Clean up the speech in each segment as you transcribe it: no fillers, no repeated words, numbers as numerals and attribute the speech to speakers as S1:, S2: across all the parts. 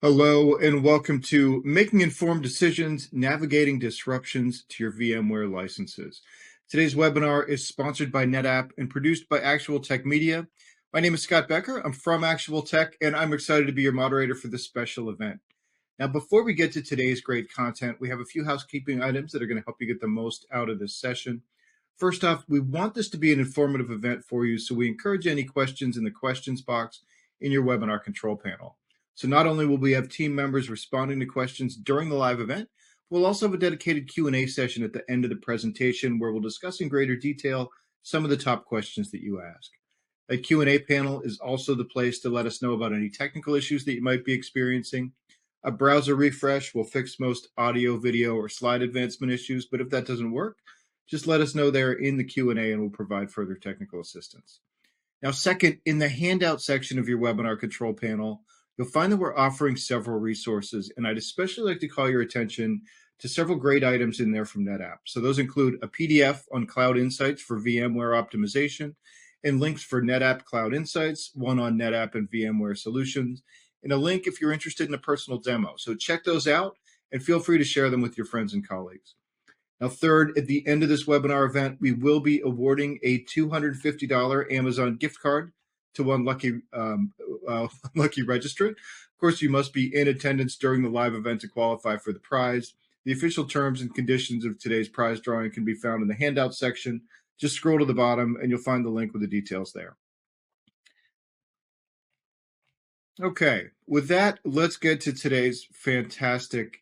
S1: Hello and welcome to Making Informed Decisions, Navigating Disruptions to Your VMware Licenses. Today's webinar is sponsored by NetApp and produced by Actual Tech Media. My name is Scott Becker. I'm from Actual Tech, and I'm excited to be your moderator for this special event. Now, before we get to today's great content, we have a few housekeeping items that are going to help you get the most out of this session. First off, we want this to be an informative event for you, so we encourage any questions in the questions box in your webinar control panel. So not only will we have team members responding to questions during the live event, we'll also have a dedicated Q&A session at the end of the presentation where we'll discuss in greater detail some of the top questions that you ask. A Q&A panel is also the place to let us know about any technical issues that you might be experiencing. A browser refresh will fix most audio, video, or slide advancement issues, but if that doesn't work, just let us know there in the Q&A and we'll provide further technical assistance. Now, second, in the handout section of your webinar control panel, you'll find that we're offering several resources, and I'd especially like to call your attention to several great items in there from NetApp. So those include a PDF on Cloud Insights for VMware optimization, and links for NetApp Cloud Insights, one on NetApp and VMware solutions, and a link if you're interested in a personal demo. So check those out and feel free to share them with your friends and colleagues. Now, third, at the end of this webinar event, we will be awarding a $250 Amazon gift card to one lucky registrant. Of course, you must be in attendance during the live event to qualify for the prize. The official terms and conditions of today's prize drawing can be found in the handout section. Just scroll to the bottom and you'll find the link with the details there. Okay, with that, let's get to today's fantastic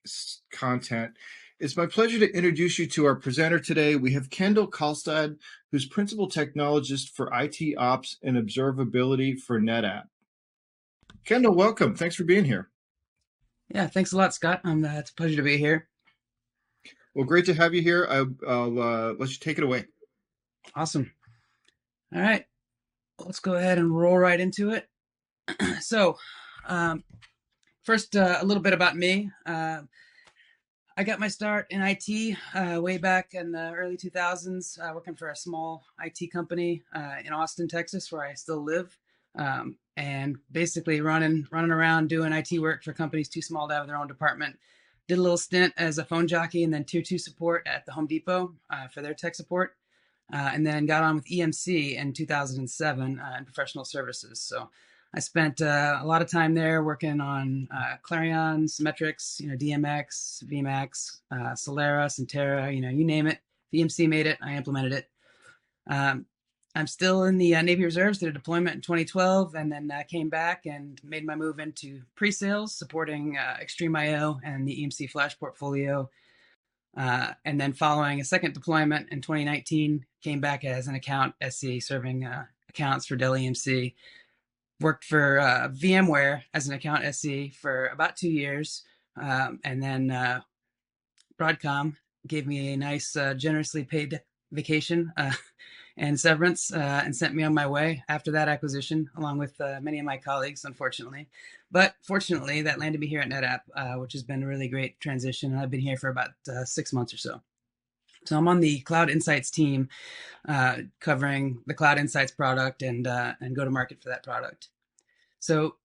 S1: content. It's my pleasure to introduce you to our presenter today. We have Kendall Kalstad, who's Principal Technologist for IT Ops and Observability for NetApp. Kendall, welcome. Thanks for being here.
S2: Yeah, thanks a lot, Scott. It's a pleasure to be here.
S1: Well, great to have you here. I'll let you take it away.
S2: Awesome. All right, let's go ahead and roll right into it. So, first, a little bit about me. I got my start in IT way back in the early 2000s, working for a small IT company in Austin, Texas, where I still live, and basically running around doing IT work for companies too small to have their own department. Did a little stint as a phone jockey and then tier 2 support at the Home Depot for their tech support, and then got on with EMC in 2007 in professional services. So I spent a lot of time there working on Clarion, Symmetrix, DMX, VMAX, Solera, Centera, you name it. VMC made it, I implemented it. I'm still in the Navy Reserves, did a deployment in 2012, and then came back and made my move into pre-sales, supporting Extreme IO and the EMC Flash portfolio. And then following a second deployment in 2019, came back as an account SC, serving accounts for Dell EMC. Worked for VMware as an account SC for about 2 years. And then Broadcom gave me a nice, generously paid vacation and severance and sent me on my way after that acquisition, along with many of my colleagues, unfortunately. But fortunately, that landed me here at NetApp, which has been a really great transition. And I've been here for about 6 months or so. So I'm on the Cloud Insights team, covering the Cloud Insights product and go to market for that product. So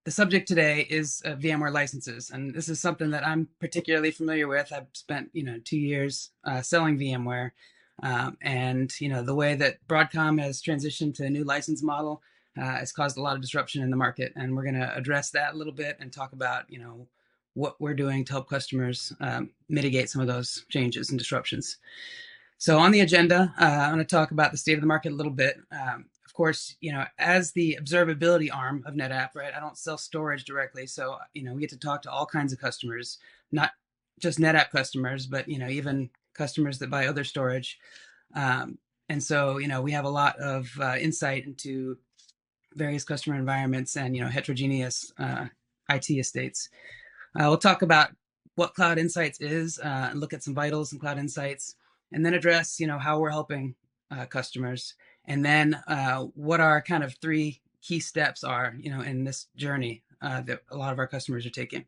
S2: the subject today is VMware licenses, and this is something that I'm particularly familiar with. I've spent 2 years selling VMware, and the way that Broadcom has transitioned to a new license model has caused a lot of disruption in the market, and we're going to address that a little bit and talk about what we're doing to help customers mitigate some of those changes and disruptions. So on the agenda, I'm going to talk about the state of the market a little bit. Of course, as the observability arm of NetApp, right, I don't sell storage directly. So, we get to talk to all kinds of customers, not just NetApp customers, but, even customers that buy other storage. And so, we have a lot of insight into various customer environments and, heterogeneous IT estates. We'll talk about what Cloud Insights is, and look at some vitals in Cloud Insights, and then address, how we're helping customers, and then what our kind of 3 key steps are, in this journey that a lot of our customers are taking.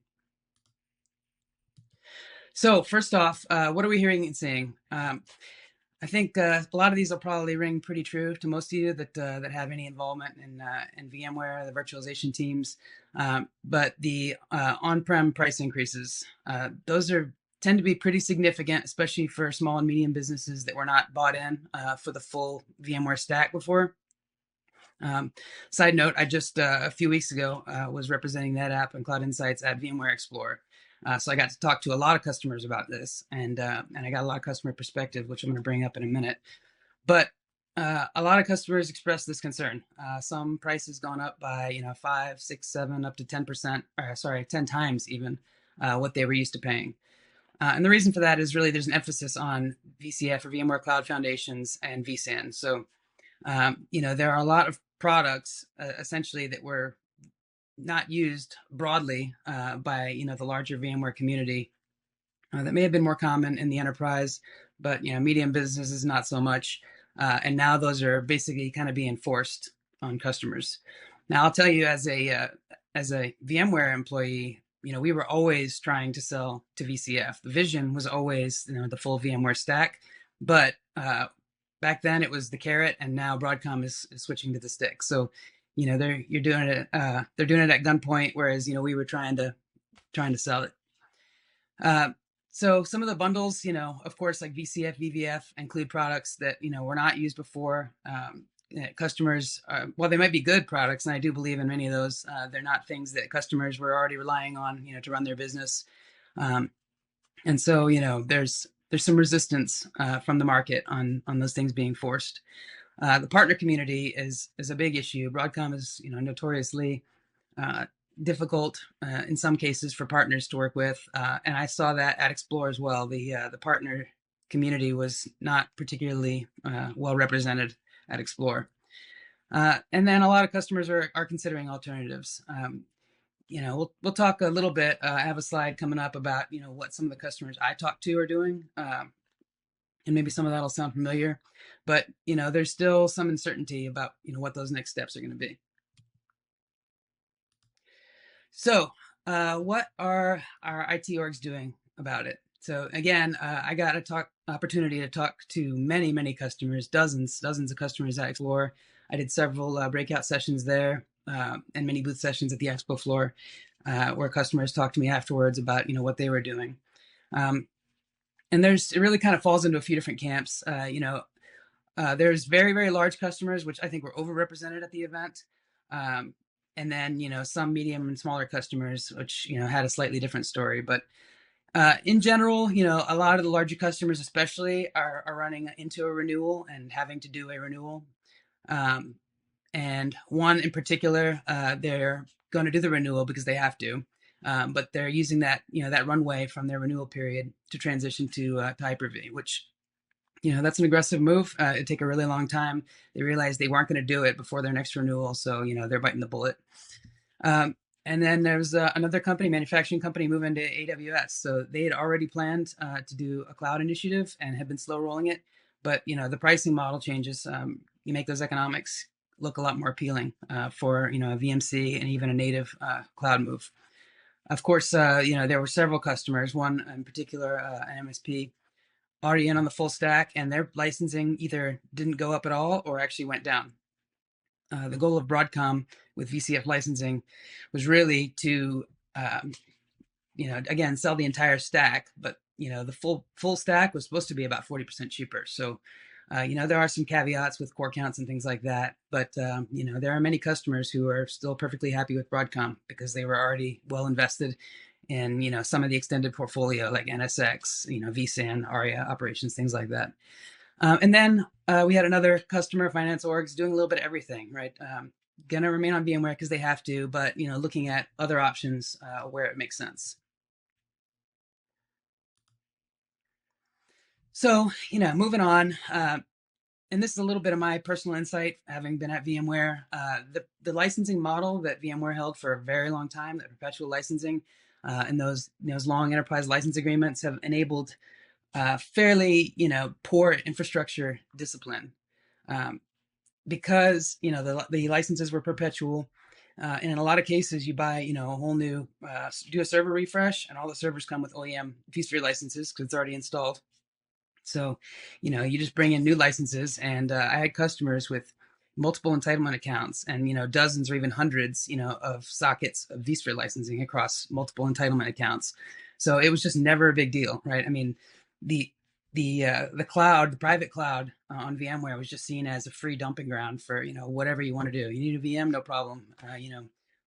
S2: So first off, what are we hearing and seeing? I think a lot of these will probably ring pretty true to most of you that have any involvement in VMware, the virtualization teams. But the on-prem price increases, those tend to be pretty significant, especially for small and medium businesses that were not bought in for the full VMware stack before. Side note, I just a few weeks ago was representing NetApp and Cloud Insights at VMware Explorer. So I got to talk to a lot of customers about this, and I got a lot of customer perspective, which I'm going to bring up in a minute. But a lot of customers expressed this concern. Some prices gone up by 5, 6, 7, up to 10%, or sorry, 10 times even what they were used to paying. And the reason for that is really there's an emphasis on VCF or VMware Cloud Foundations and vSAN. So there are a lot of products essentially that were not used broadly by the larger VMware community that may have been more common in the enterprise, but medium businesses not so much. And now those are basically kind of being forced on customers. Now I'll tell you, as a VMware employee, we were always trying to sell to VCF. The vision was always the full VMware stack, but back then it was the carrot, and now Broadcom is switching to the stick. So they're doing it at gunpoint, whereas we were trying to sell it. So some of the bundles, of course, like VCF, VVF, include products that were not used before. Customers, while they might be good products, and I do believe in many of those, they're not things that customers were already relying on to run their business. And so there's some resistance from the market on those things being forced. The partner community is a big issue. Broadcom is notoriously difficult in some cases for partners to work with, and I saw that at Explore as well. The partner community was not particularly well represented at Explore, and then a lot of customers are considering alternatives. We'll talk a little bit. I have a slide coming up about what some of the customers I talk to are doing, and maybe some of that will sound familiar, but there's still some uncertainty about what those next steps are going to be. So what are our IT orgs doing about it? So again, I got a opportunity to talk to many customers, dozens of customers at Explore. I did several breakout sessions there and many booth sessions at the expo floor where customers talked to me afterwards about what they were doing. And it really kind of falls into a few different camps. There's very large customers, which I think were overrepresented at the event. And then some medium and smaller customers, which had a slightly different story. But in general, a lot of the larger customers especially are running into a renewal and having to do a renewal. And one in particular, they're going to do the renewal because they have to, but they're using that that runway from their renewal period to transition to Hyper-V, which that's an aggressive move. It'd take a really long time. They realized they weren't going to do it before their next renewal, so they're biting the bullet. And then there's another manufacturing company, moving to AWS. So they had already planned to do a cloud initiative and had been slow rolling it, but the pricing model changes. You make those economics look a lot more appealing for a VMC and even a native cloud move. Of course, there were several customers. One in particular, an MSP, already in on the full stack, and their licensing either didn't go up at all or actually went down. The goal of Broadcom with VCF licensing was really to, again, sell the entire stack, but the full stack was supposed to be about 40% cheaper. So, there are some caveats with core counts and things like that, but there are many customers who are still perfectly happy with Broadcom because they were already well invested in some of the extended portfolio like NSX, vSAN, ARIA operations, things like that. And then we had another customer, finance orgs, doing a little bit of everything, right? Going to remain on VMware because they have to, but looking at other options where it makes sense. So moving on, and this is a little bit of my personal insight, having been at VMware. The licensing model that VMware held for a very long time, that perpetual licensing, and those long enterprise license agreements have enabled fairly poor infrastructure discipline because the licenses were perpetual, and in a lot of cases you buy a whole new do a server refresh and all the servers come with OEM vSphere licenses because it's already installed. So, you just bring in new licenses, and I had customers with multiple entitlement accounts and, dozens or even hundreds, of sockets of vSphere licensing across multiple entitlement accounts. So it was just never a big deal, right? I mean, the the cloud, the private cloud on VMware was just seen as a free dumping ground for, whatever you want to do. You need a VM, no problem.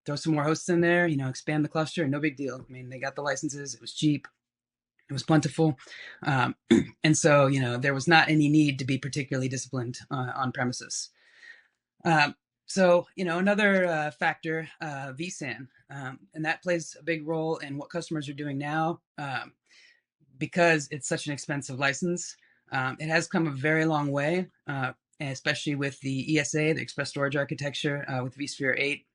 S2: Throw some more hosts in there, expand the cluster, no big deal. I mean, they got the licenses, it was cheap, it was plentiful. And so, there was not any need to be particularly disciplined on premises. So, another factor, vSAN, and that plays a big role in what customers are doing now. Because it's such an expensive license, it has come a very long way, especially with the ESA, the Express Storage Architecture, with vSphere 8.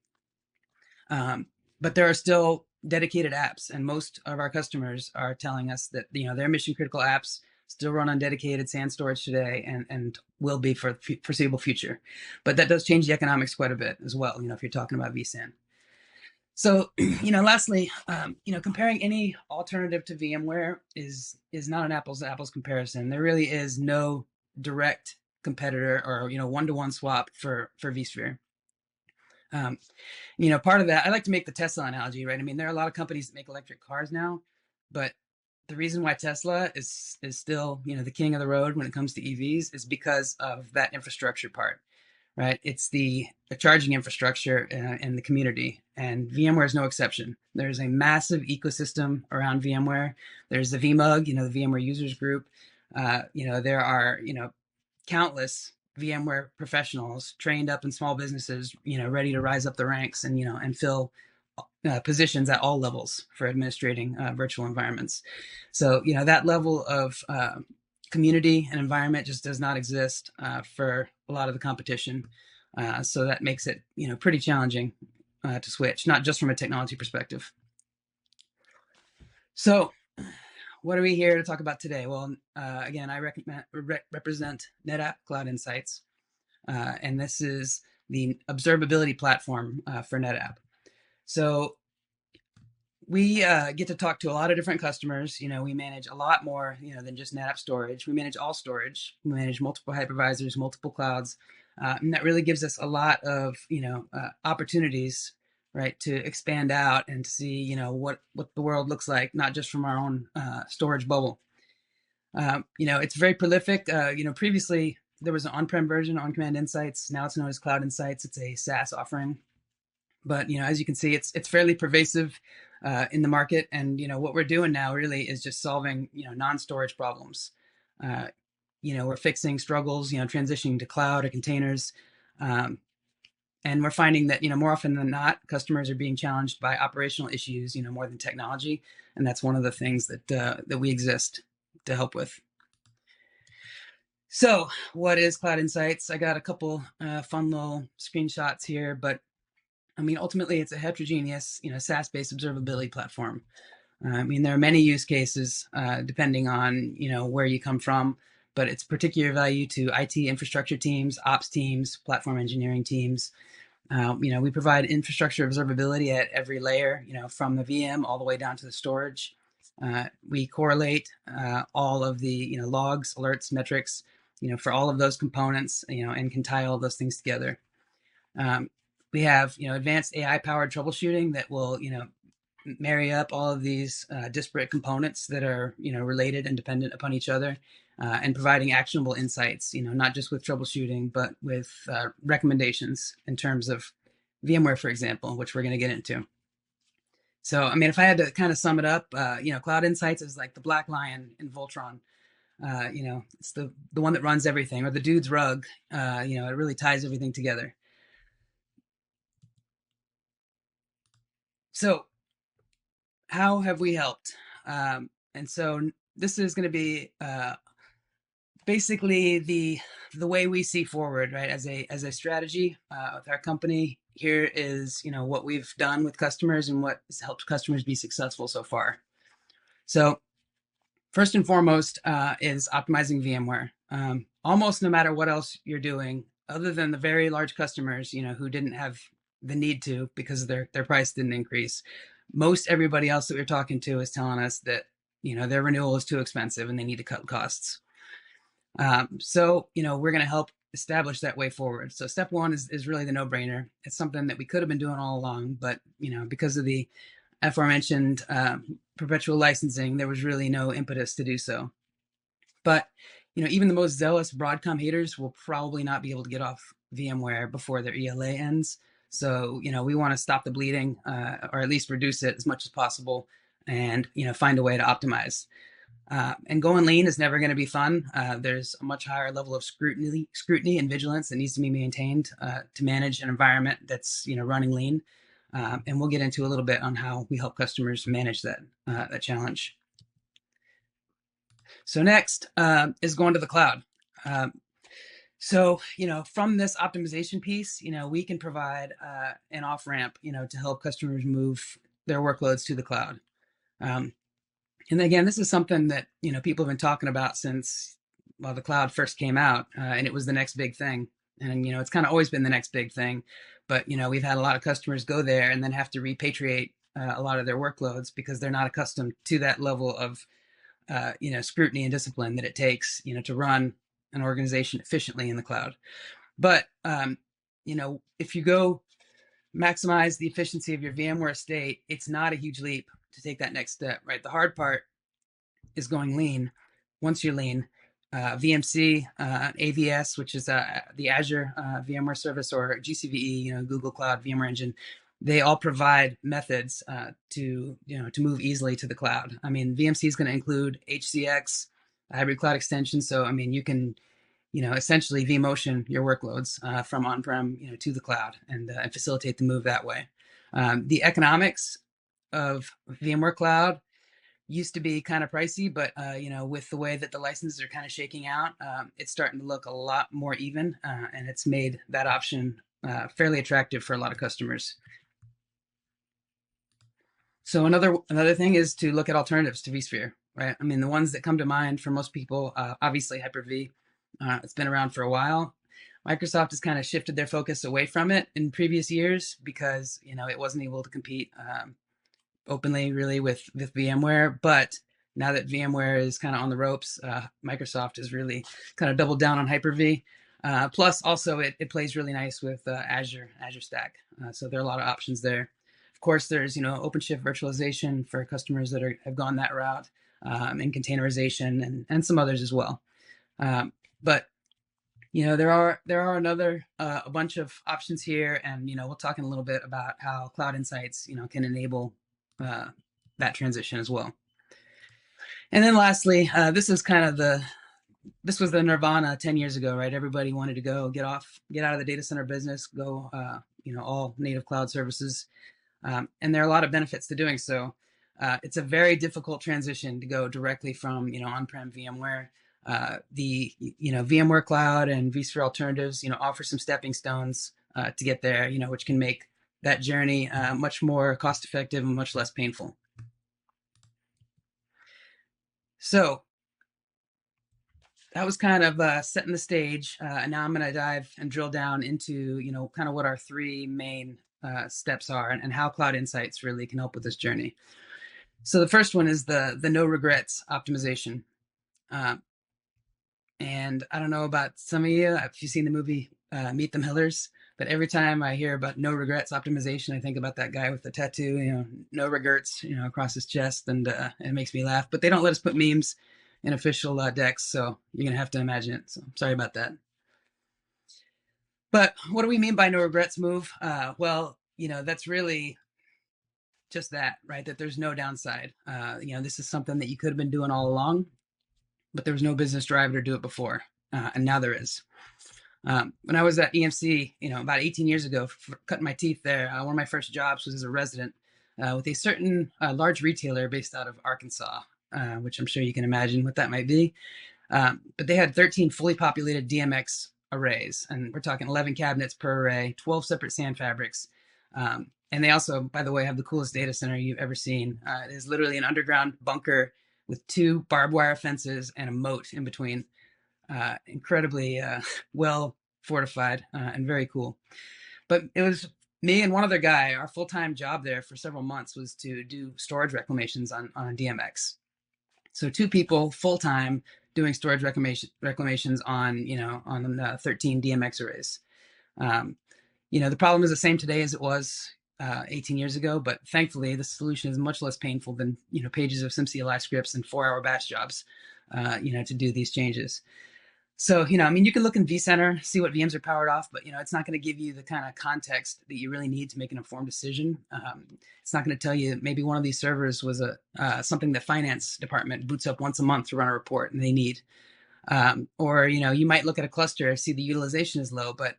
S2: But there are still dedicated apps, and most of our customers are telling us that their mission critical apps still run on dedicated SAN storage today, and will be for the foreseeable future. But that does change the economics quite a bit as well, if you're talking about vSAN. So, lastly, comparing any alternative to VMware is not an apples to apples comparison. There really is no direct competitor or one-to-one swap for vSphere. Part of that, I like to make the Tesla analogy, right? I mean, there are a lot of companies that make electric cars now, but the reason why Tesla is still the king of the road when it comes to EVs is because of that infrastructure part, right? It's the charging infrastructure in the community, and VMware is no exception. There's a massive ecosystem around VMware. There's the VMUG, the VMware Users Group. There are countless VMware professionals trained up in small businesses, ready to rise up the ranks and fill positions at all levels for administrating virtual environments. So, that level of community and environment just does not exist for a lot of the competition. So that makes it, pretty challenging to switch, not just from a technology perspective. So, what are we here to talk about today? Well, again, I represent NetApp Cloud Insights, and this is the observability platform for NetApp. So we get to talk to a lot of different customers. We manage a lot more, than just NetApp storage. We manage all storage. We manage multiple hypervisors, multiple clouds, and that really gives us a lot of, opportunities, right, to expand out and to see, what the world looks like, not just from our own storage bubble. It's very prolific. Previously there was an on-prem version, On-Command Insights. Now it's known as Cloud Insights. It's a SaaS offering. But as you can see, it's fairly pervasive in the market, and what we're doing now really is just solving non-storage problems. We're fixing struggles, transitioning to cloud or containers, and we're finding that more often than not, customers are being challenged by operational issues, more than technology, and that's one of the things that we exist to help with. So, what is Cloud Insights? I got a couple fun little screenshots here, but I mean, ultimately, it's a heterogeneous, SaaS-based observability platform. There are many use cases depending on, where you come from, but it's particular value to IT infrastructure teams, ops teams, platform engineering teams. We provide infrastructure observability at every layer, from the VM all the way down to the storage. We correlate all of the, logs, alerts, metrics, for all of those components, and can tie all those things together. We have, advanced AI-powered troubleshooting that will, marry up all of these disparate components that are, related and dependent upon each other, and providing actionable insights, not just with troubleshooting, but with recommendations in terms of VMware, for example, which we're going to get into. So, if I had to kind of sum it up, Cloud Insights is like the Black Lion in Voltron. It's the one that runs everything, or the dude's rug. It really ties everything together. So, how have we helped? And so this is going to be basically the way we see forward, right? As a strategy with our company. Here is what we've done with customers and what has helped customers be successful so far. So, first and foremost is optimizing VMware. Almost no matter what else you're doing, other than the very large customers, who didn't have the need to because their price didn't increase. Most everybody else that we're talking to is telling us that their renewal is too expensive and they need to cut costs. So, we're going to help establish that way forward. So step one is really the no-brainer. It's something that we could have been doing all along, but, because of the aforementioned perpetual licensing, there was really no impetus to do so. But, even the most zealous Broadcom haters will probably not be able to get off VMware before their ELA ends. So, we want to stop the bleeding, or at least reduce it as much as possible, and, find a way to optimize. And going lean is never going to be fun. There's a much higher level of scrutiny and vigilance that needs to be maintained to manage an environment that's running lean. And we'll get into a little bit on how we help customers manage that challenge. So next is going to the cloud. So, from this optimization piece, we can provide an off ramp, to help customers move their workloads to the cloud. And again, this is something that people have been talking about since the cloud first came out, and it was the next big thing. And it's kind of always been the next big thing, but we've had a lot of customers go there and then have to repatriate a lot of their workloads because they're not accustomed to that level of scrutiny and discipline that it takes to run an organization efficiently in the cloud. But if you go maximize the efficiency of your VMware estate, it's not a huge leap to take that next step, right? The hard part is going lean. Once you're lean, VMC, AVS, which is the Azure VMware service, or GCVE, Google Cloud VMware Engine, they all provide methods to move easily to the cloud. I mean, VMC is going to include HCX, hybrid cloud extension. So I mean, you can essentially vMotion your workloads from on-prem to the cloud and facilitate the move that way. The economics of VMware Cloud used to be kind of pricey, but with the way that the licenses are kind of shaking out, it's starting to look a lot more even, and it's made that option fairly attractive for a lot of customers. So another thing is to look at alternatives to vSphere, right? I mean, the ones that come to mind for most people, obviously Hyper-V. It's been around for a while. Microsoft has kind of shifted their focus away from it in previous years because it wasn't able to compete openly really with VMware. But now that VMware is kind of on the ropes, Microsoft has really kind of doubled down on Hyper-V. Plus, also it plays really nice with Azure Stack. So there are a lot of options there. Of course, there's OpenShift virtualization for customers that have gone that route, and containerization and some others as well. But there are a bunch of options here, and we'll talk in a little bit about how Cloud Insights can enable that transition as well. And then lastly, this was the nirvana 10 years ago, right? Everybody wanted to get out of the data center business, go all native cloud services, and there are a lot of benefits to doing so. It's a very difficult transition to go directly from on-prem VMware. The VMware Cloud and vSphere alternatives offer some stepping stones to get there, which can make that journey much more cost effective and much less painful. So that was kind of setting the stage, and now I'm going to dive and drill down into kind of what our three main steps are and how Cloud Insights really can help with this journey. So the first one is the no regrets optimization. And I don't know about some of you, if you've seen the movie Meet the Millers, but every time I hear about no regrets optimization, I think about that guy with the tattoo, no regrets, across his chest, and it makes me laugh. But they don't let us put memes in official decks, so you're gonna have to imagine it. So sorry about that. But what do we mean by no regrets move? Well, that's really just that, right? That there's no downside. This is something that you could have been doing all along, but there was no business driver to do it before, and now there is. When I was at EMC, about 18 years ago, cutting my teeth there, one of my first jobs was as a resident with a certain large retailer based out of Arkansas, which I'm sure you can imagine what that might be. But they had 13 fully populated DMX arrays, and we're talking 11 cabinets per array, 12 separate SAN fabrics. And they also, by the way, have the coolest data center you've ever seen. It is literally an underground bunker with 2 barbed wire fences and a moat in between. Incredibly well fortified and very cool. But it was me and one other guy. Our full-time job there for several months was to do storage reclamations on DMX. So 2 people full-time doing storage reclamations on, on 13 DMX arrays. The problem is the same today as it was 18 years ago, but thankfully the solution is much less painful than, pages of SimCLI scripts and 4-hour batch jobs, to do these changes. So, you can look in vCenter, see what VMs are powered off, but, it's not going to give you the kind of context that you really need to make an informed decision. It's not going to tell you maybe one of these servers was something the finance department boots up once a month to run a report and they need. Or, you might look at a cluster, see the utilization is low, but,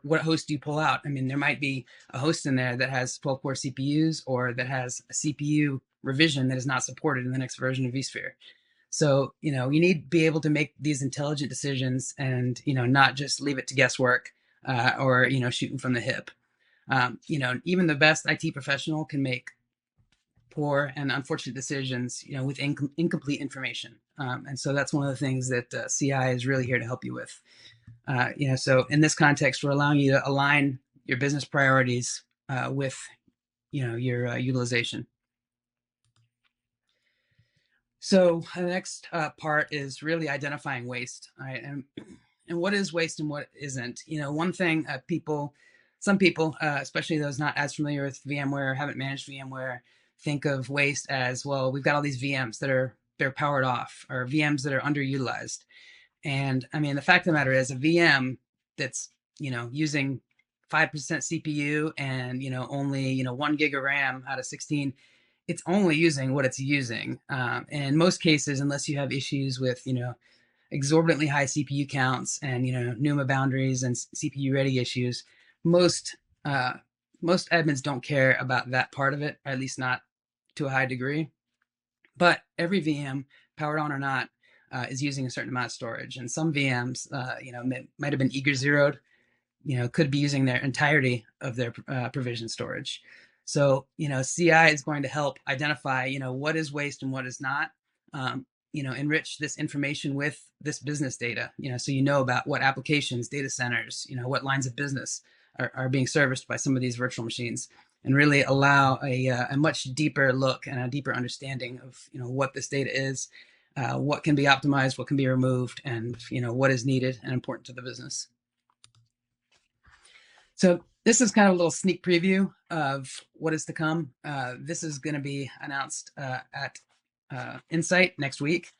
S2: what host do you pull out? I mean, there might be a host in there that has 12-core CPUs or that has a CPU revision that is not supported in the next version of vSphere. So, you need to be able to make these intelligent decisions and, not just leave it to guesswork or, shooting from the hip. Even the best IT professional can make poor and unfortunate decisions, with incomplete information. And so that's one of the things that CI is really here to help you with. So in this context, we're allowing you to align your business priorities with, your utilization. So the next part is really identifying waste, right? And what is waste and what isn't? One thing some people, especially those not as familiar with VMware, haven't managed VMware, think of waste as, well, we've got all these VMs they're powered off, or VMs that are underutilized. And I mean, the fact of the matter is, a VM that's, using 5% CPU and, only, 1 gig of RAM out of 16, it's only using what it's using. And in most cases, unless you have issues with, exorbitantly high CPU counts and, NUMA boundaries and CPU ready issues, most admins don't care about that part of it, or at least not to a high degree. But every VM, powered on or not, is using a certain amount of storage. And some VMs, might have been eager zeroed, could be using their entirety of their provision storage. So, CI is going to help identify, what is waste and what is not, enrich this information with this business data, so about what applications, data centers, what lines of business are being serviced by some of these virtual machines, and really allow a much deeper look and a deeper understanding of, what this data is, what can be optimized, what can be removed, and, what is needed and important to the business. So this is kind of a little sneak preview of what is to come. This is going to be announced at Insight next week,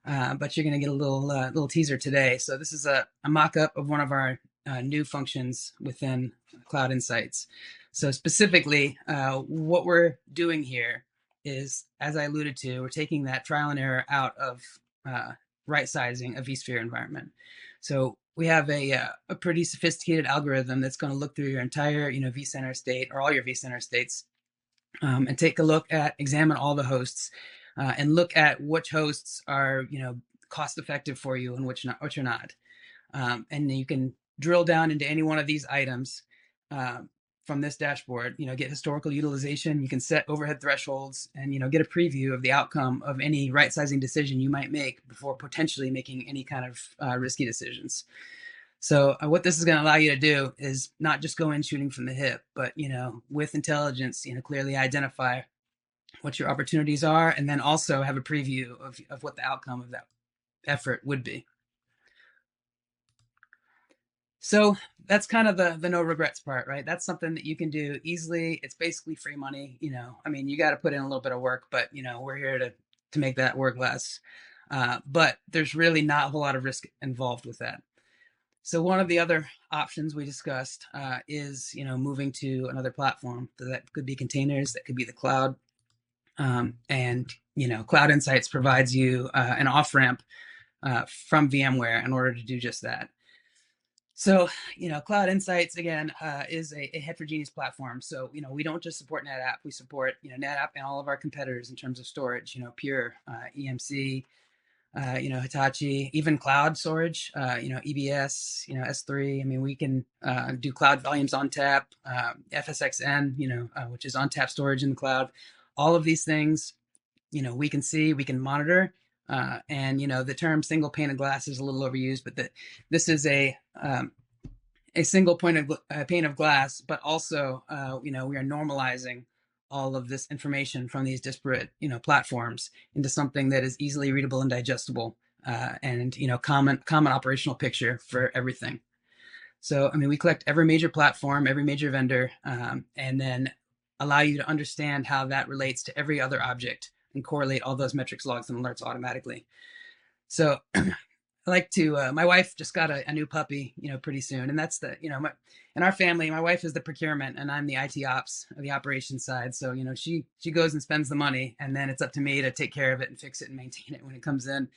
S2: but you're going to get a little teaser today. So this is a mock-up of one of our new functions within Cloud Insights. So specifically, what we're doing here is, as I alluded to, we're taking that trial and error out of right-sizing a vSphere environment. So we have a pretty sophisticated algorithm that's going to look through your entire, vCenter state, or all your vCenter states, and take a look at, examine all the hosts, and look at which hosts are, cost effective for you and which are not. And you can drill down into any one of these items from this dashboard, get historical utilization. You can set overhead thresholds and, get a preview of the outcome of any right sizing decision you might make before potentially making any kind of risky decisions. So what this is going to allow you to do is not just go in shooting from the hip, but, with intelligence, clearly identify what your opportunities are, and then also have a preview of what the outcome of that effort would be. So that's kind of the no regrets part, right? That's something that you can do easily. It's basically free money. I mean, you got to put in a little bit of work, but, we're here to make that work less. But there's really not a whole lot of risk involved with that. So one of the other options we discussed is, moving to another platform. That could be containers, that could be the cloud. And, Cloud Insights provides you an off-ramp from VMware in order to do just that. So, Cloud Insights, again, is a heterogeneous platform. So, we don't just support NetApp. We support, NetApp and all of our competitors in terms of storage, Pure, EMC, Hitachi, even cloud storage, EBS, S3. I mean, we can do cloud volumes on tap, FSXN, which is on tap storage in the cloud. All of these things, we can see, we can monitor. And the term single pane of glass is a little overused, but this is a single pane of glass, but also we are normalizing all of this information from these disparate, platforms into something that is easily readable and digestible, and common operational picture for everything. So, I mean, we collect every major platform, every major vendor, and then allow you to understand how that relates to every other object and correlate all those metrics, logs, and alerts automatically. So I like to, my wife just got a new puppy, pretty soon. And that's in our family, my wife is the procurement and I'm the IT ops, the operations side. So, she goes and spends the money, and then it's up to me to take care of it and fix it and maintain it when it comes in.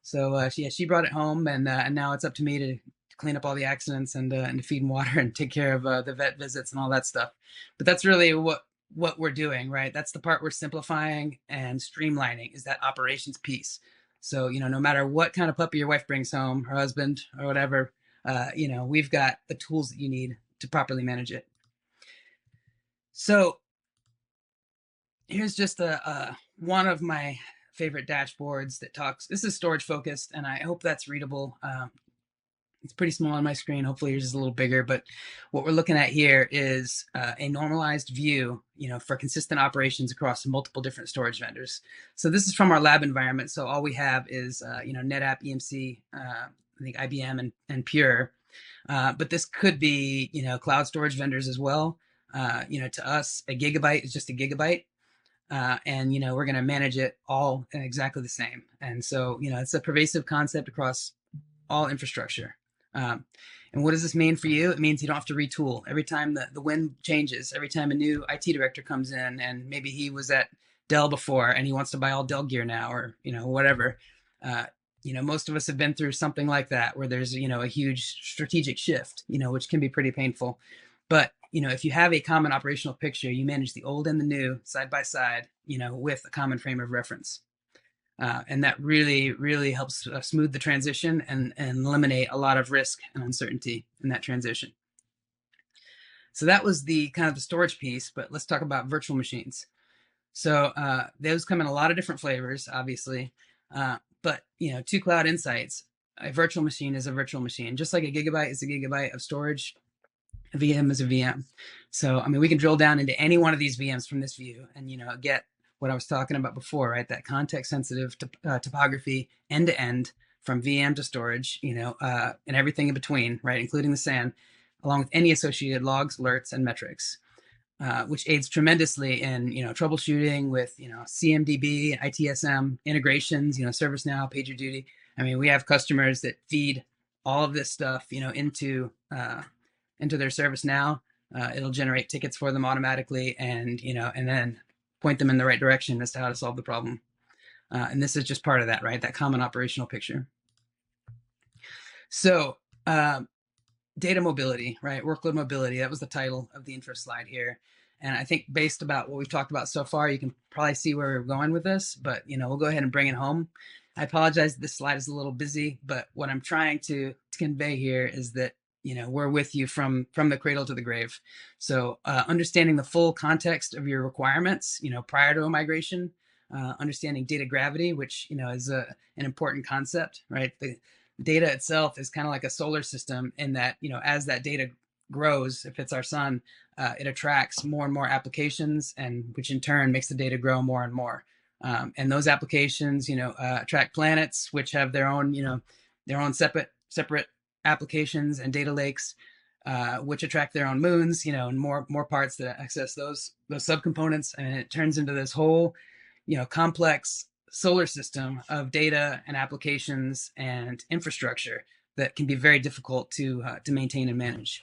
S2: So she brought it home, and now it's up to me to clean up all the accidents and to feed and water and take care of the vet visits and all that stuff. But that's really what we're doing, right? That's the part we're simplifying and streamlining, is that operations piece. So no matter what kind of puppy your wife brings home, her husband or whatever, we've got the tools that you need to properly manage it. So here's just one of my favorite dashboards that talks. This is storage focused, and I hope that's readable. It's pretty small on my screen. Hopefully yours is a little bigger, but what we're looking at here is a normalized view, for consistent operations across multiple different storage vendors. So this is from our lab environment. So all we have is, NetApp, EMC, I think IBM and Pure. But this could be, cloud storage vendors as well. To us, a gigabyte is just a gigabyte. And we're going to manage it all exactly the same. And so it's a pervasive concept across all infrastructure. And what does this mean for you? It means you don't have to retool every time the wind changes, every time a new IT director comes in, and maybe he was at Dell before and he wants to buy all Dell gear now, or whatever. Most of us have been through something like that, where there's a huge strategic shift, which can be pretty painful. But if you have a common operational picture, you manage the old and the new side by side, with a common frame of reference. And that really, really helps smooth the transition and eliminate a lot of risk and uncertainty in that transition. So that was the kind of the storage piece, but let's talk about virtual machines. So those come in a lot of different flavors, obviously. But to Cloud Insights, a virtual machine is a virtual machine. Just like a gigabyte is a gigabyte of storage, a VM is a VM. So, I mean, we can drill down into any one of these VMs from this view and, get what I was talking about before, right? That context sensitive topography end to end, from VM to storage, and everything in between, right? Including the SAN, along with any associated logs, alerts, and metrics, which aids tremendously in, troubleshooting with, CMDB, ITSM integrations, ServiceNow, PagerDuty. I mean, we have customers that feed all of this stuff, into their ServiceNow. It'll generate tickets for them automatically, and then point them in the right direction as to how to solve the problem. And this is just part of that, right? That common operational picture. So data mobility, right? Workload mobility. That was the title of the intro slide here. And I think based about what we've talked about so far, you can probably see where we're going with this, but we'll go ahead and bring it home. I apologize, this slide is a little busy, but what I'm trying to convey here is that we're with you from the cradle to the grave. So understanding the full context of your requirements, prior to a migration, understanding data gravity, which is an important concept, right? The data itself is kind of like a solar system, in that as that data grows, if it's our sun, it attracts more and more applications, and which in turn makes the data grow more and more. And those applications, attract planets, which have their own separate applications and data lakes, which attract their own moons, and more parts that access those subcomponents, and it turns into this whole, complex solar system of data and applications and infrastructure that can be very difficult to maintain and manage.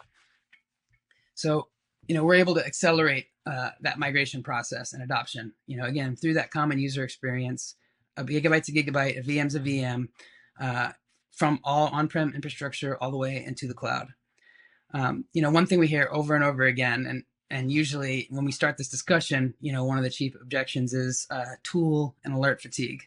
S2: So, we're able to accelerate that migration process and adoption, again, through that common user experience. A gigabyte's a gigabyte, a VM's a VM, from all on-prem infrastructure all the way into the cloud. One thing we hear over and over again, and usually when we start this discussion, one of the chief objections is tool and alert fatigue.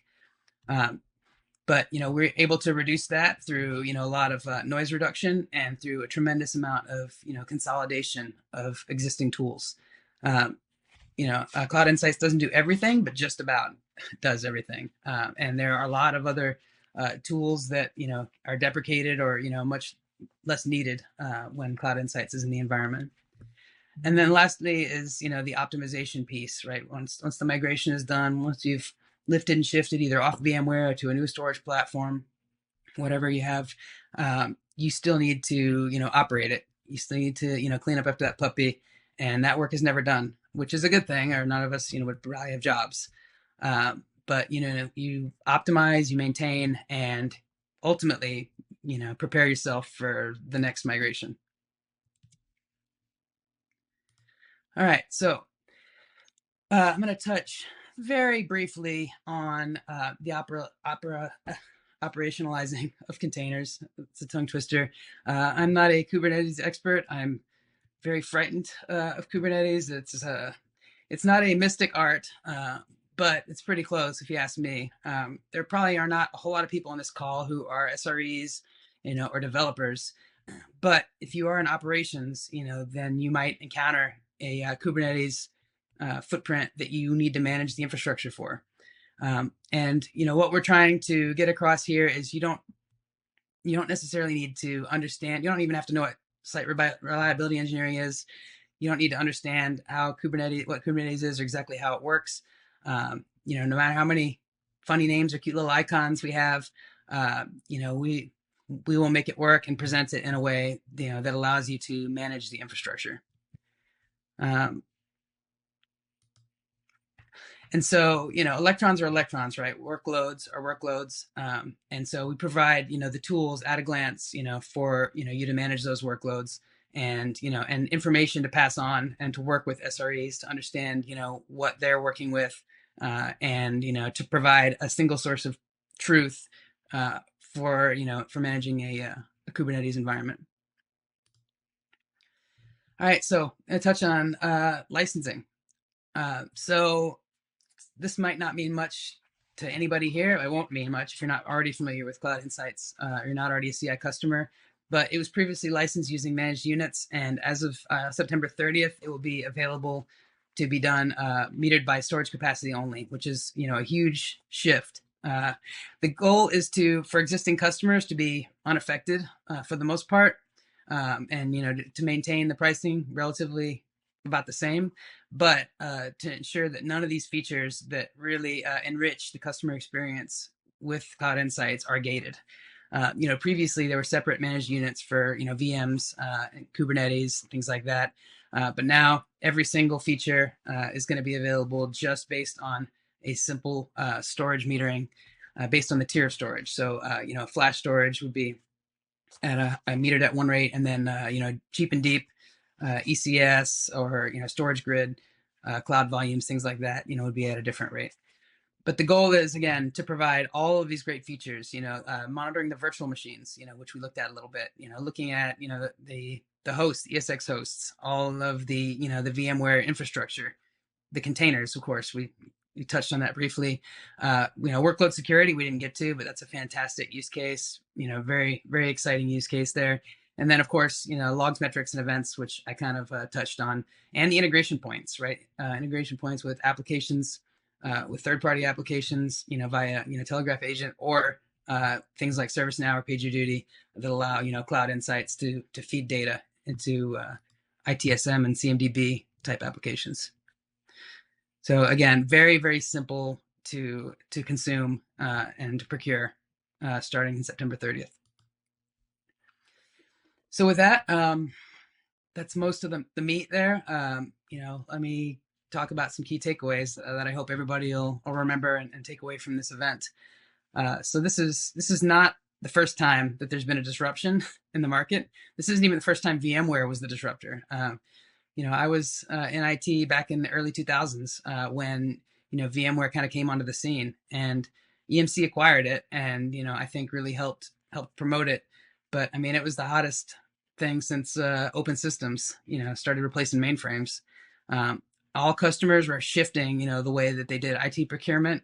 S2: But we're able to reduce that through a lot of noise reduction, and through a tremendous amount of consolidation of existing tools. Cloud Insights doesn't do everything, but just about does everything. And there are a lot of other tools that are deprecated or much less needed when Cloud Insights is in the environment. And then lastly is, the optimization piece, right? Once the migration is done, once you've lifted and shifted either off VMware to a new storage platform, whatever you have, you still need to, operate it. You still need to, clean up after that puppy, and that work is never done, which is a good thing, or none of us, would probably have jobs. But, you optimize, you maintain, and ultimately, prepare yourself for the next migration. All right, so I'm going to touch very briefly on the operationalizing of containers. It's a tongue twister. I'm not a Kubernetes expert. I'm very frightened of Kubernetes. It's not a mystic art, but it's pretty close if you ask me. There probably are not a whole lot of people on this call who are SREs, or developers. But if you are in operations, then you might encounter a Kubernetes footprint that you need to manage the infrastructure for. And what we're trying to get across here is you don't necessarily need to understand. You don't even have to know what site reliability engineering is. You don't need to understand what Kubernetes is or exactly how it works. No matter how many funny names or cute little icons we have, we will make it work and present it in a way that allows you to manage the infrastructure. And so, electrons are electrons, right? Workloads are workloads. And so we provide, the tools at a glance, for, you to manage those workloads and, and information to pass on and to work with SREs to understand, what they're working with and, to provide a single source of truth for managing a Kubernetes environment. All right, so I touch on licensing. So this might not mean much to anybody here. It won't mean much if you're not already familiar with Cloud Insights or you're not already a CI customer. But it was previously licensed using managed units, and as of September 30th, it will be available to be done metered by storage capacity only, which is a huge shift. The goal is for existing customers to be unaffected for the most part, and to maintain the pricing relatively about the same, but to ensure that none of these features that really enrich the customer experience with Cloud Insights are gated. Previously there were separate managed units for VMs, and Kubernetes, things like that. But now every single feature is going to be available just based on a simple storage metering based on the tier of storage. So flash storage would be at a metered at one rate, and then cheap and deep ECS or storage grid, cloud volumes, things like that, would be at a different rate. But the goal is, again, to provide all of these great features, monitoring the virtual machines, which we looked at a little bit, looking at, the hosts, ESX hosts, all of the, the VMware infrastructure, the containers, of course, we touched on that briefly. Workload security, we didn't get to, but that's a fantastic use case, very, very exciting use case there. And then, of course, logs, metrics, and events, which I kind of touched on, and the integration points, right? Integration points with applications, with third-party applications, via Telegraph Agent, or things like ServiceNow or PagerDuty that allow Cloud Insights to feed data into ITSM and CMDB type applications. So again, very, very simple to consume and to procure starting in September 30th. So with that, that's most of the meat there. Let me talk about some key takeaways that I hope everybody will remember and take away from this event. So this is not the first time that there's been a disruption in the market. This isn't even the first time VMware was the disruptor. I was in IT back in the early 2000s when VMware kind of came onto the scene, and EMC acquired it, and I think really helped promote it. But I mean, it was the hottest thing since open systems started replacing mainframes. All customers were shifting the way that they did IT procurement.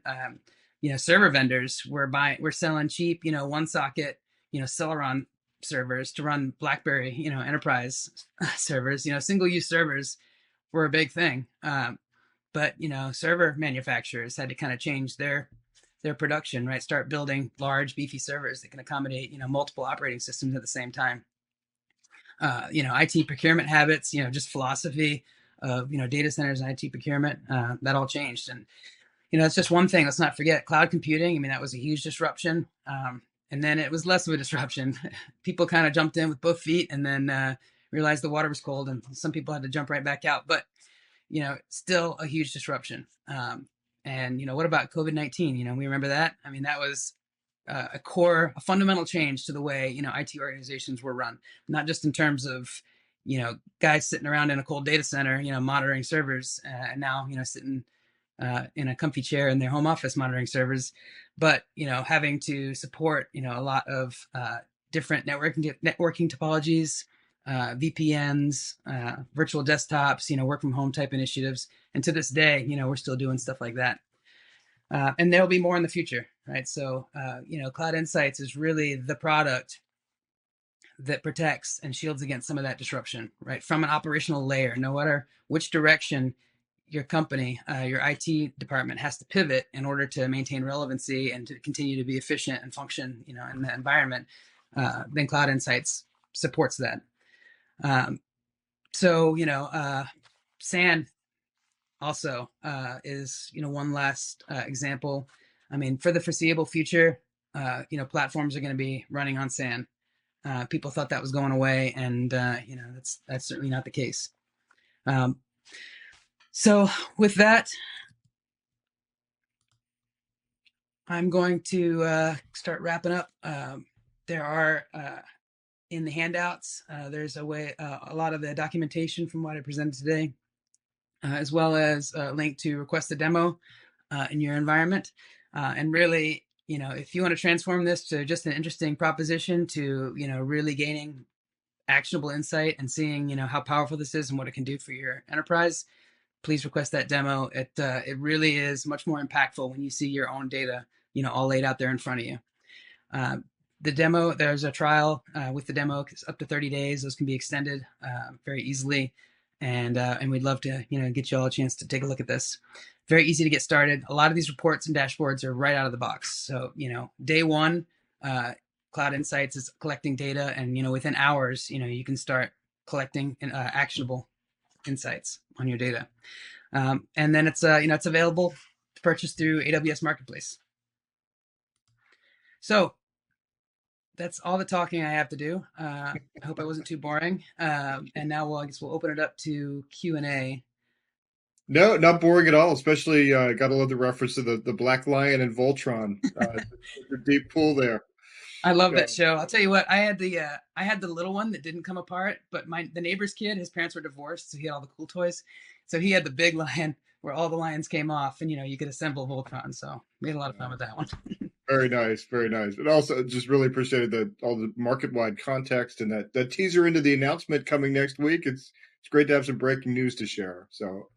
S2: Server vendors were selling cheap one socket Celeron servers to run BlackBerry enterprise servers. Single use servers were a big thing, but server manufacturers had to kind of change their production, right? Start building large beefy servers that can accommodate multiple operating systems at the same time. IT procurement habits, just philosophy of, data centers and IT procurement, that all changed. And, it's just one thing. Let's not forget cloud computing. I mean, that was a huge disruption. And then it was less of a disruption. People kind of jumped in with both feet and then realized the water was cold, and some people had to jump right back out. But, still a huge disruption. And, what about COVID-19? We remember that. I mean, that was a fundamental change to the way, IT organizations were run, not just in terms of, guys sitting around in a cold data center, monitoring servers, and now, sitting in a comfy chair in their home office monitoring servers, but, having to support, a lot of different networking topologies, VPNs, virtual desktops, work from home type initiatives. And to this day, we're still doing stuff like that. And there'll be more in the future, right? So, Cloud Insights is really the product that protects and shields against some of that disruption, right? From an operational layer, no matter which direction your company, your IT department has to pivot in order to maintain relevancy and to continue to be efficient and function, in the environment, then Cloud Insights supports that. So, SAN also is, one last example. I mean, for the foreseeable future, platforms are going to be running on SAN. People thought that was going away, and that's certainly not the case. So with that, I'm going to start wrapping up. There are in the handouts, there's a lot of the documentation from what I presented today, as well as a link to request a demo in your environment. And really, if you want to transform this to just an interesting proposition to, really gaining actionable insight and seeing, how powerful this is and what it can do for your enterprise, please request that demo. It really is much more impactful when you see your own data, all laid out there in front of you. The demo, there's a trial with the demo, it's up to 30 days. Those can be extended very easily. And we'd love to, get you all a chance to take a look at this. Very easy to get started. A lot of these reports and dashboards are right out of the box. So, day one, Cloud Insights is collecting data, and, within hours, you can start collecting actionable insights on your data. And then it's available to purchase through AWS Marketplace. So that's all the talking I have to do. I hope I wasn't too boring. And now I guess we'll open it up to Q&A.
S1: No, not boring at all. Especially, gotta love the reference to the Black Lion and Voltron. The deep pool there.
S2: I love that show. I'll tell you what. I had the little one that didn't come apart, but the neighbor's kid, his parents were divorced, so he had all the cool toys. So he had the big lion where all the lions came off, and you could assemble Voltron. So we had a lot of fun with that one.
S1: Very nice, very nice. But also, just really appreciated all the market-wide context and that teaser into the announcement coming next week. It's great to have some breaking news to share. So,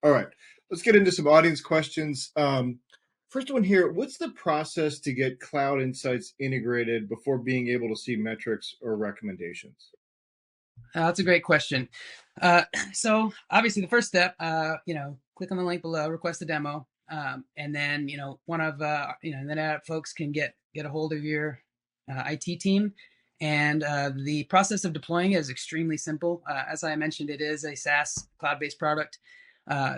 S1: all right, let's get into some audience questions. First one here, what's the process to get Cloud Insights integrated before being able to see metrics or recommendations?
S2: That's a great question. So obviously the first step, click on the link below, request a demo. And then, one of, NetApp folks can get a hold of your IT team. And the process of deploying it is extremely simple. As I mentioned, it is a SaaS cloud-based product.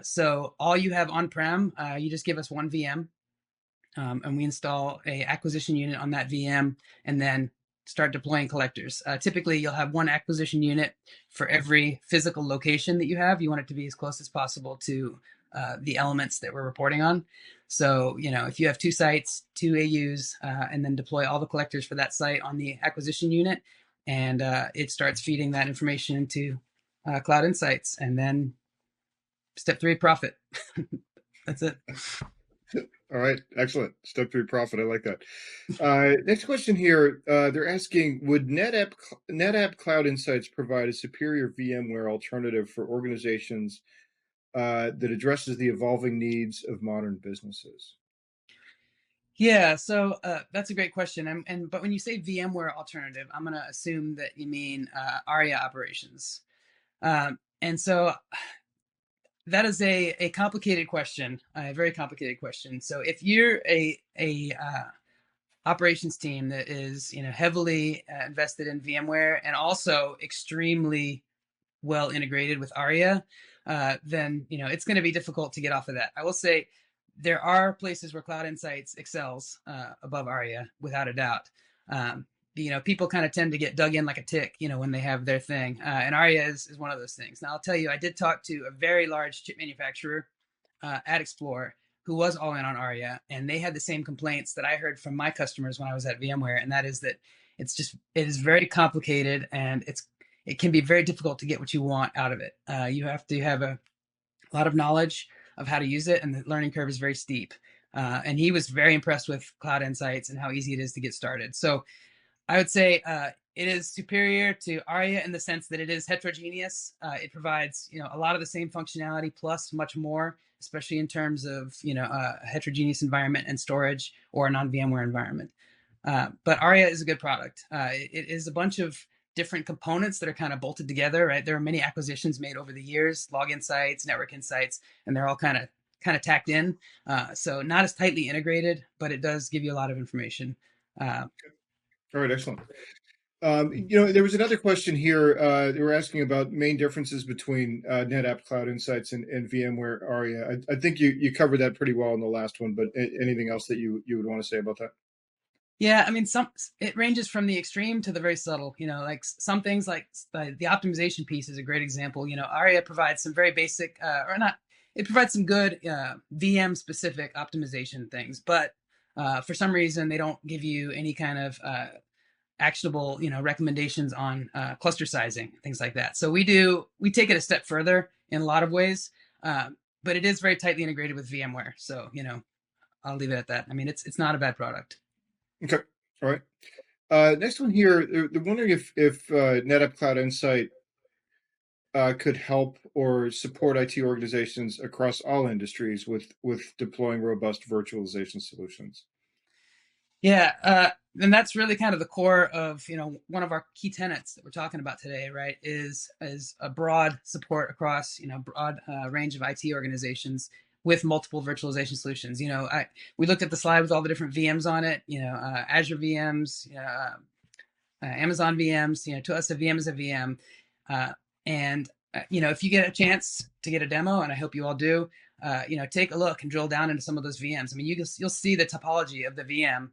S2: So all you have on-prem, you just give us one VM. And we install a acquisition unit on that VM and then start deploying collectors. Typically, you'll have one acquisition unit for every physical location that you have. You want it to be as close as possible to the elements that we're reporting on. So, if you have 2 sites, 2 AUs, and then deploy all the collectors for that site on the acquisition unit, and it starts feeding that information into Cloud Insights. And then step 3, profit. That's it.
S1: All right, excellent. Step 3, profit. I like that. Next question here. They're asking, would NetApp Cloud Insights provide a superior VMware alternative for organizations that addresses the evolving needs of modern businesses?
S2: Yeah, so that's a great question. But when you say VMware alternative, I'm going to assume that you mean ARIA operations. And so that is a complicated question, a very complicated question. So if you're a operations team that is heavily invested in VMware and also extremely well integrated with ARIA, then it's going to be difficult to get off of that. I will say there are places where Cloud Insights excels above ARIA without a doubt. People kind of tend to get dug in like a tick, when they have their thing, and ARIA is one of those things. Now, I'll tell you, I did talk to a very large chip manufacturer at Explore who was all in on ARIA, and they had the same complaints that I heard from my customers when I was at VMware, and that is that it is very complicated and it can be very difficult to get what you want out of it. You have to have a lot of knowledge of how to use it, and the learning curve is very steep. And he was very impressed with Cloud Insights and how easy it is to get started. So I would say it is superior to ARIA in the sense that it is heterogeneous. It provides a lot of the same functionality plus much more, especially in terms of a heterogeneous environment and storage or a non-VMware environment. But ARIA is a good product. It is a bunch of different components that are kind of bolted together, right? There are many acquisitions made over the years, log insights, network insights, and they're all kind of tacked in. So not as tightly integrated, but it does give you a lot of information.
S1: All right, excellent. There was another question here. They were asking about main differences between NetApp Cloud Insights and VMware ARIA. I think you covered that pretty well in the last one, but anything else that you would want to say about that?
S2: Yeah, I mean, it ranges from the extreme to the very subtle. Like some things, like the optimization piece is a great example. ARIA provides some very basic, or not. It provides some good VM specific optimization things, but for some reason they don't give you any kind of actionable, recommendations on cluster sizing, things like that. So we take it a step further in a lot of ways, but it is very tightly integrated with VMware. So I'll leave it at that. I mean, it's not a bad product.
S1: Okay, all right. Next one here, they're wondering if NetApp Cloud Insight could help or support IT organizations across all industries with deploying robust virtualization solutions.
S2: Yeah, and that's really kind of the core of one of our key tenets that we're talking about today, right? Is a broad support across broad range of IT organizations with multiple virtualization solutions. We looked at the slide with all the different VMs on it. Azure VMs, Amazon VMs. To us, a VM is a VM, and if you get a chance to get a demo, and I hope you all do, take a look and drill down into some of those VMs. I mean, you'll see the topology of the VM.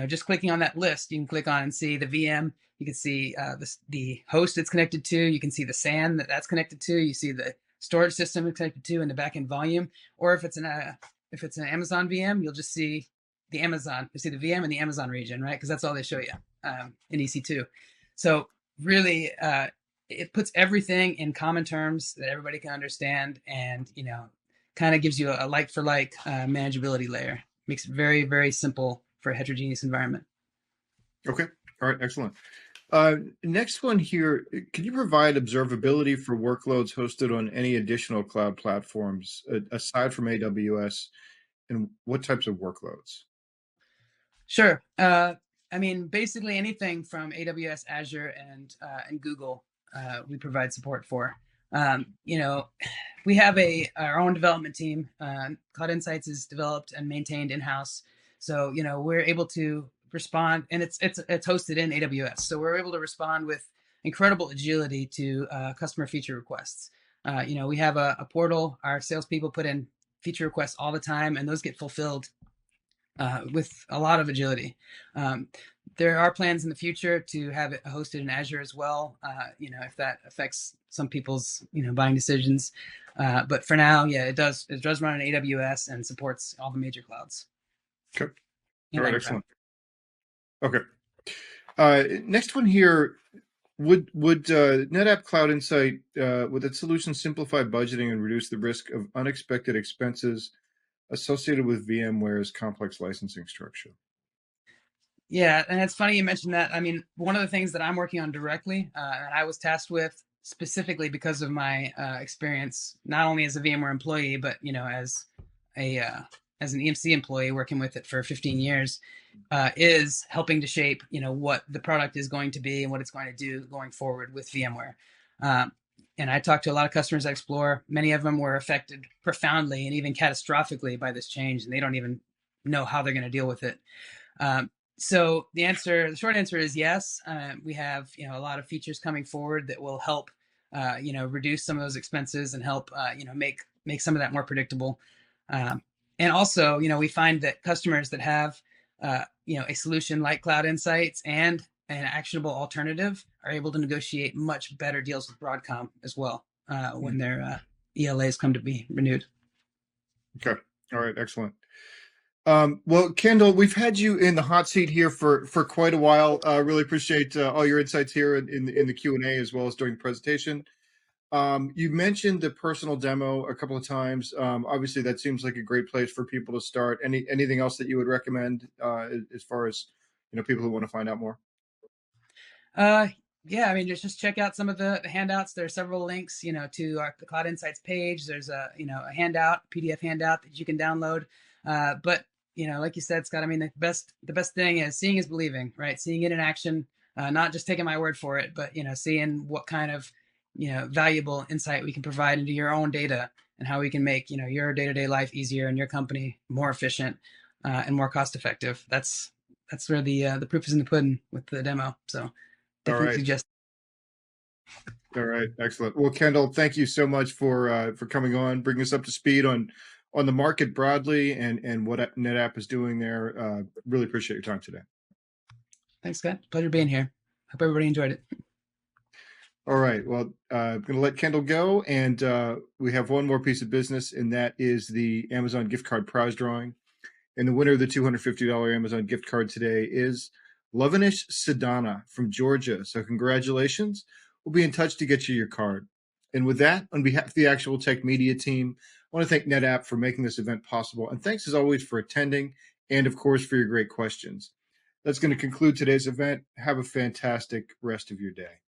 S2: Just clicking on that list, you can click on and see the VM. You can see the host it's connected to. You can see the SAN that's connected to. You see the storage system it's connected to and the backend volume. Or if it's an Amazon VM, you'll just see the Amazon. You see the VM in the Amazon region, right? Because that's all they show you in EC2. So really, it puts everything in common terms that everybody can understand, and kind of gives you a like for like manageability layer. Makes it very, very simple for a heterogeneous environment.
S1: Okay. All right. Excellent. Next one here, can you provide observability for workloads hosted on any additional cloud platforms aside from AWS, and what types of workloads?
S2: Sure. I mean, basically anything from AWS, Azure, and Google, we provide support for. We have our own development team. Cloud Insights is developed and maintained in-house. So, we're able to respond, and it's hosted in AWS. So we're able to respond with incredible agility to customer feature requests. We have a portal. Our salespeople put in feature requests all the time, and those get fulfilled with a lot of agility. There are plans in the future to have it hosted in Azure as well, if that affects some people's buying decisions. But for now, yeah, it does run on AWS and supports all the major clouds.
S1: Okay. All right, excellent. Okay. Next one here, would NetApp Cloud Insight, would its solution simplify budgeting and reduce the risk of unexpected expenses associated with VMware's complex licensing structure?
S2: Yeah, and it's funny you mentioned that. I mean, one of the things that I'm working on directly, and I was tasked with specifically because of my experience, not only as a VMware employee, but as an EMC employee working with it for 15 years, is helping to shape what the product is going to be and what it's going to do going forward with VMware. And I talked to a lot of customers at Explore. Many of them were affected profoundly and even catastrophically by this change, and they don't even know how they're going to deal with it. So the short answer is yes. We have a lot of features coming forward that will help reduce some of those expenses and help make some of that more predictable. And also, we find that customers that have a solution like Cloud Insights and an actionable alternative are able to negotiate much better deals with Broadcom as well when their ELAs come to be renewed.
S1: Okay. All right. Excellent. Well, Kendall, we've had you in the hot seat here for quite a while. Really appreciate all your insights here in the Q&A as well as during the presentation. You mentioned the personal demo a couple of times. Obviously, that seems like a great place for people to start. Anything else that you would recommend as far as people who want to find out more?
S2: Yeah, I mean, just check out some of the handouts. There are several links, to the Cloud Insights page. There's a handout, PDF handout that you can download. But like you said, Scott, I mean, the best thing is seeing is believing, right? Seeing it in action, not just taking my word for it, but seeing what kind of valuable insight we can provide into your own data and how we can make your day-to-day life easier and your company more efficient and more cost effective. That's where the proof is in the pudding with the demo. So.
S1: All
S2: Definitely
S1: right.
S2: suggest.
S1: All right. Excellent. Well, Kendall, thank you so much for coming on, bringing us up to speed on the market broadly and what NetApp is doing there. Really appreciate your time today.
S2: Thanks, Scott. Pleasure being here. Hope everybody enjoyed it.
S1: All right. Well, I'm going to let Kendall go, and we have one more piece of business, and that is the Amazon gift card prize drawing. And the winner of the $250 Amazon gift card today is Lovenish Sedana from Georgia. So congratulations. We'll be in touch to get you your card. And with that, on behalf of the Actual Tech Media team, I want to thank NetApp for making this event possible. And thanks as always for attending and, of course, for your great questions. That's going to conclude today's event. Have a fantastic rest of your day.